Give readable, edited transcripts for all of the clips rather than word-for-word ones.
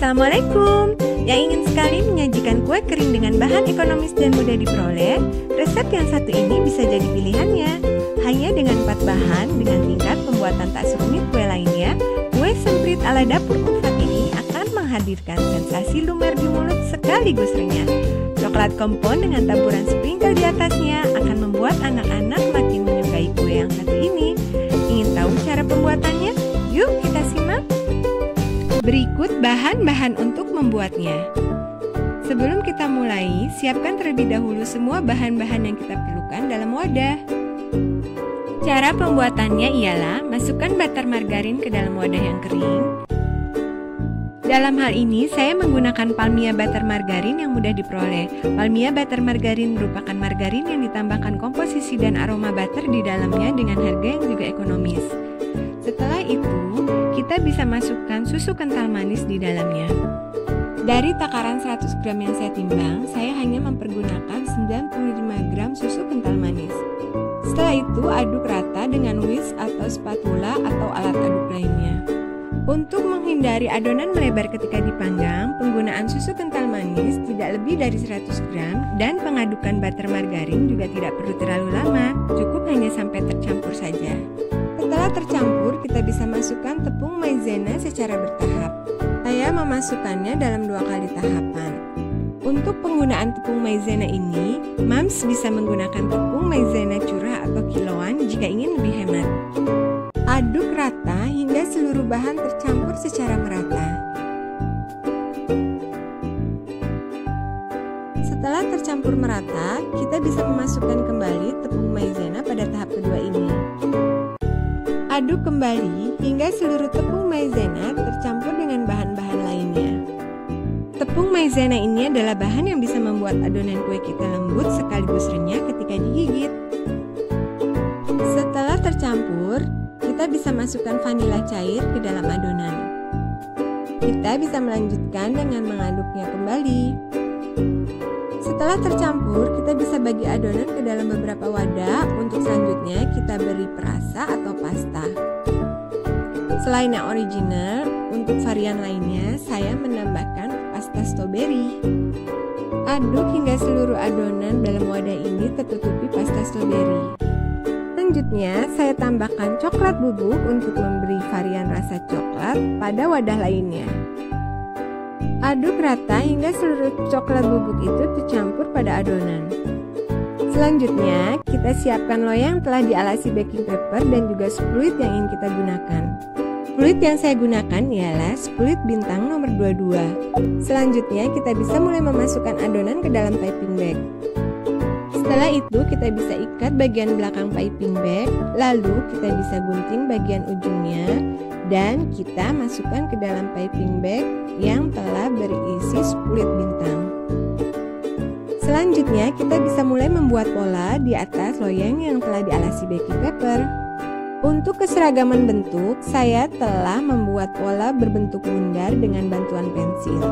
Assalamualaikum. Yang ingin sekali menyajikan kue kering dengan bahan ekonomis dan mudah diperoleh, resep yang satu ini bisa jadi pilihannya. Hanya dengan 4 bahan dengan tingkat pembuatan tak serumit kue lainnya, kue semprit ala dapur Ulfat ini akan menghadirkan sensasi lumer di mulut sekaligus renyah. Coklat kompon dengan taburan sprinkle di atasnya akan membuat anak-anak makin menyukai kue yang satu ini. Ingin tahu cara pembuatannya? Yuk kita simak. Berikut bahan-bahan untuk membuatnya. Sebelum kita mulai, siapkan terlebih dahulu semua bahan-bahan yang kita perlukan dalam wadah. Cara pembuatannya ialah masukkan butter margarin ke dalam wadah yang kering. Dalam hal ini, saya menggunakan Palmia butter margarin yang mudah diperoleh. Palmia butter margarin merupakan margarin yang ditambahkan komposisi dan aroma butter di dalamnya dengan harga yang juga ekonomis. Setelah itu, kita bisa masukkan susu kental manis di dalamnya. Dari takaran 100 gram yang saya timbang, saya hanya mempergunakan 95 gram susu kental manis. Setelah itu, aduk rata dengan whisk atau spatula atau alat aduk lainnya. Untuk menghindari adonan melebar ketika dipanggang, penggunaan susu kental manis tidak lebih dari 100 gram dan pengadukan butter margarin juga tidak perlu terlalu lama, cukup hanya sampai tercampur saja. Setelah tercampur, kita bisa masukkan tepung maizena secara bertahap. Saya memasukkannya dalam 2 kali tahapan. Untuk penggunaan tepung maizena ini, Mams bisa menggunakan tepung maizena curah atau kiloan jika ingin lebih hemat. Aduk rata hingga seluruh bahan tercampur secara merata. Setelah tercampur merata, kita bisa memasukkan kembali tepung maizena pada tahap kedua ini. Aduk kembali hingga seluruh tepung maizena tercampur dengan bahan-bahan lainnya. Tepung maizena ini adalah bahan yang bisa membuat adonan kue kita lembut sekaligus renyah ketika digigit. Setelah tercampur, kita bisa masukkan vanila cair ke dalam adonan. Kita bisa melanjutkan dengan mengaduknya kembali. Setelah tercampur, kita bisa bagi adonan ke dalam beberapa wadah. Untuk selanjutnya, kita beri perasa atau pasta. Selain yang original, untuk varian lainnya, saya menambahkan pasta stroberi. Aduk hingga seluruh adonan dalam wadah ini tertutupi pasta stroberi. Selanjutnya, saya tambahkan coklat bubuk untuk memberi varian rasa coklat pada wadah lainnya. Aduk rata hingga seluruh coklat bubuk itu tercampur pada adonan. Selanjutnya, kita siapkan loyang telah dialasi baking paper dan juga spluit yang ingin kita gunakan. Spluit yang saya gunakan ialah spluit bintang nomor 22. Selanjutnya, kita bisa mulai memasukkan adonan ke dalam piping bag. Setelah itu, kita bisa ikat bagian belakang piping bag, lalu kita bisa gunting bagian ujungnya, dan kita masukkan ke dalam piping bag yang telah berisi spluit bintang. Selanjutnya, kita bisa mulai membuat pola di atas loyang yang telah dialasi baking paper. Untuk keseragaman bentuk, saya telah membuat pola berbentuk bundar dengan bantuan pensil.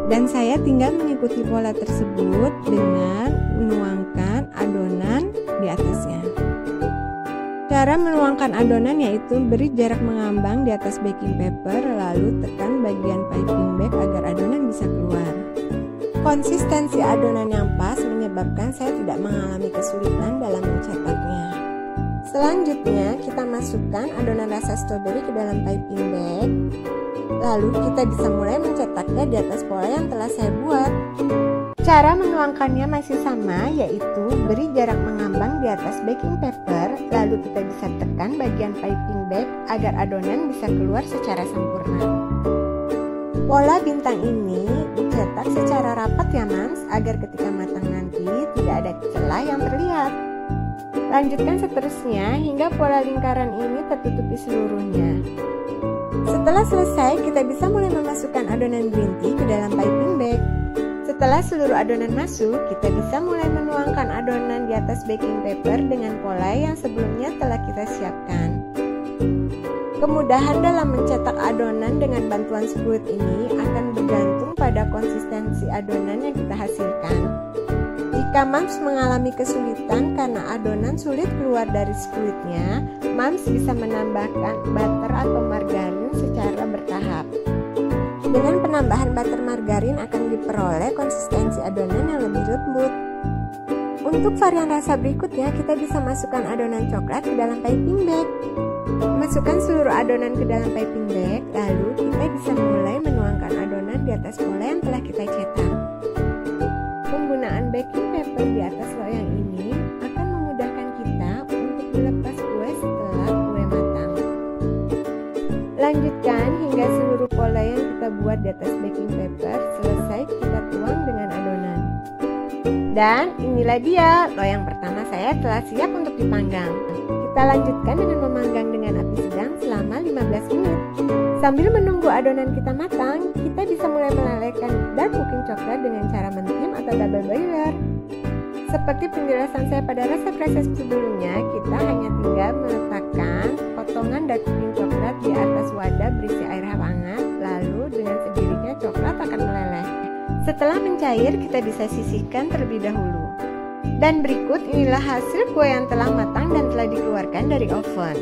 Dan saya tinggal mengikuti pola tersebut dengan menuangkan adonan di atasnya. Cara menuangkan adonan yaitu beri jarak mengambang di atas baking paper, lalu tekan bagian piping bag agar adonan bisa keluar. Konsistensi adonan yang pas menyebabkan saya tidak mengalami kesulitan dalam mencetaknya. Selanjutnya, kita masukkan adonan rasa stroberi ke dalam piping bag. Lalu kita bisa mulai mencetaknya di atas pola yang telah saya buat. Cara menuangkannya masih sama, yaitu beri jarak mengambang di atas baking paper, lalu kita bisa tekan bagian piping bag agar adonan bisa keluar secara sempurna. Pola bintang ini dicetak secara rapat ya Mams, agar ketika matang nanti tidak ada celah yang terlihat. Lanjutkan seterusnya hingga pola lingkaran ini tertutupi seluruhnya. Setelah selesai, kita bisa mulai memasukkan adonan green tea ke dalam piping bag. Setelah seluruh adonan masuk, kita bisa mulai menuangkan adonan di atas baking paper dengan pola yang sebelumnya telah kita siapkan. Kemudahan dalam mencetak adonan dengan bantuan spluit ini akan bergantung pada konsistensi adonan yang kita hasilkan. Jika Mams mengalami kesulitan karena adonan sulit keluar dari spluitnya, Mams bisa menambahkan butter atau margarin secara bertahap. Dengan penambahan butter margarin akan diperoleh konsistensi adonan yang lebih lembut. Untuk varian rasa berikutnya, kita bisa masukkan adonan coklat ke dalam piping bag. Masukkan seluruh adonan ke dalam piping bag, lalu kita bisa mulai menuangkan adonan di atas pola yang telah kita cetak. Penggunaan baking paper di atas loyang ini akan memudahkan kita untuk melepas kue setelah kue matang. Lanjutkan hingga seluruh pola yang kita buat di atas baking paper selesai kita tuang dengan adonan. Dan inilah dia, loyang pertama saya telah siap untuk dipanggang. Kita lanjutkan dengan memanggang dengan api sedang selama 15 menit. Sambil menunggu adonan kita matang, kita bisa mulai melelehkan dark cooking coklat dengan cara mentim atau double boiler. Seperti penjelasan saya pada resep-resep sebelumnya, kita hanya tinggal meletakkan potongan dark cooking coklat di atas wadah berisi air hangat, lalu dengan sendirinya coklat akan meleleh. Setelah mencair, kita bisa sisihkan terlebih dahulu. Dan berikut inilah hasil kue yang telah matang dan telah dikeluarkan dari oven.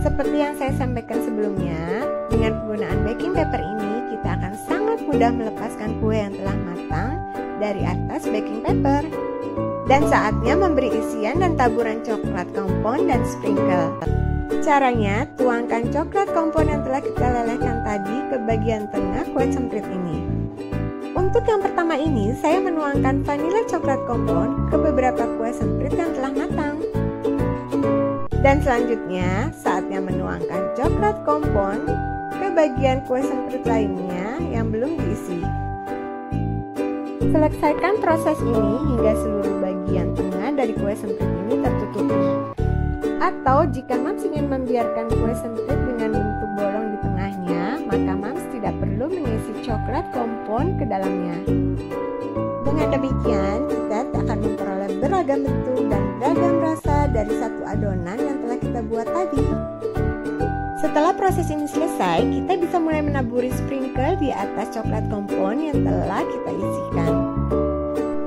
Seperti yang saya sampaikan sebelumnya, dengan penggunaan baking paper ini kita akan sangat mudah melepaskan kue yang telah matang dari atas baking paper. Dan saatnya memberi isian dan taburan coklat kompon dan sprinkle. Caranya, tuangkan coklat kompon yang telah kita lelehkan tadi ke bagian tengah kue semprit ini. Untuk yang pertama ini, saya menuangkan vanila coklat kompon ke beberapa kue semprit yang telah matang. Dan selanjutnya, saatnya menuangkan coklat kompon ke bagian kue semprit lainnya yang belum diisi. Selesaikan proses ini hingga seluruh bagian tengah dari kue semprit ini tertutupi. Atau jika Mams ingin membiarkan kue semprit dengan bentuk bolong di tengahnya, maka Mams tidak perlu mengisi coklat kompon ke dalamnya. Dengan demikian, kita akan memperoleh beragam bentuk dan beragam rasa dari satu adonan yang telah kita buat tadi. Setelah proses ini selesai, kita bisa mulai menaburi sprinkle di atas coklat kompon yang telah kita isikan.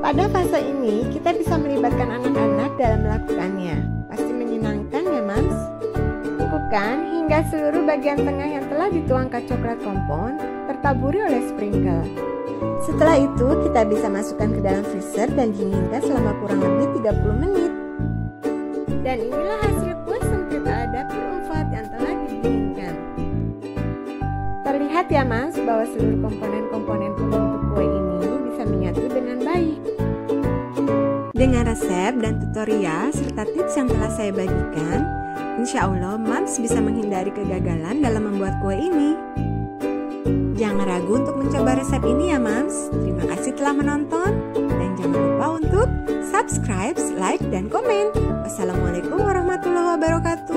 Pada fase ini, kita bisa melibatkan anak-anak dalam melakukannya. Pasti menyenangkan ya, Mams? Lakukan hingga seluruh bagian tengah yang telah dituangkan coklat kompon tertaburi oleh sprinkle. Setelah itu, kita bisa masukkan ke dalam freezer dan dinginkan selama kurang lebih 30 menit. Dan inilah hasil kue semprit ala dapur Umfat yang telah didinginkan. Terlihat ya, Mas, bahwa seluruh komponen-komponen pembentuk kue ini bisa menyatu dengan baik. Dengan resep dan tutorial serta tips yang telah saya bagikan, insya Allah Mams bisa menghindari kegagalan dalam membuat kue ini. Jangan ragu untuk mencoba resep ini ya, Mams. Terima kasih telah menonton dan jangan lupa untuk subscribe, like, dan komen. Wassalamualaikum warahmatullahi wabarakatuh.